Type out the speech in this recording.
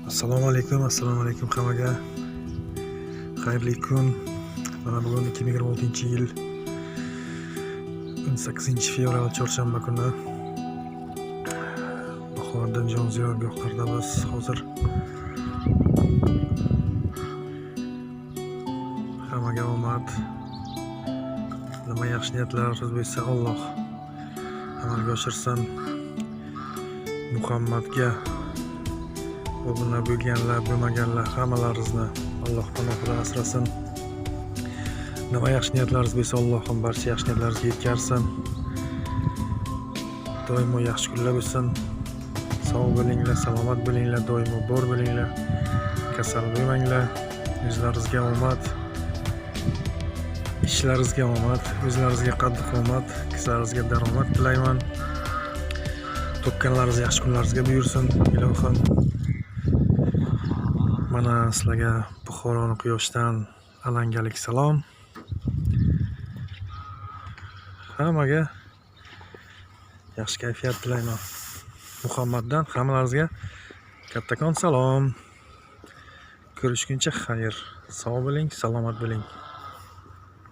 Assalomu alaykum hammaga. Xayrli kun. Mana bugun 2026-yil 18-fevral chorshanba kuni. Bahordan jonziyorgohlarda biz hozir. Hammaga omad. Nima yaxshi niyatlarimiz bo'lsa Alloh amalga oshirsin. Muhammadga O'g'illar bo'lganlar, bo'lmaganlar hammalaringizni Alloh panohida asrasin. Nima yaxshi niyatlaringiz bo'lsa Allohim barcha yaxshi niyatlaringizga yetkazsin. Doimo yaxshi kunlar bo'lsin. Sog' bo'linglar, salomat bo'linglar, doimo bor bo'linglar. Kasal bo'lmanglar. O'zlaringizga omad. Ishlaringizga omad, o'zlaringizga qadr-qomat, kisalaringizga daromad tilayman. Topganlaringiz yaxshi kunlaringizga buyursin, ilohim. Mana sizlarga Buxoroning quyoshdan alangalik salom. Hammaga yaxshi kayfiyat tilayman. Muhammaddan hammalaringizga kattakon salom. Ko'rishguncha xayr. Sog' bo'ling, salomat bo'ling.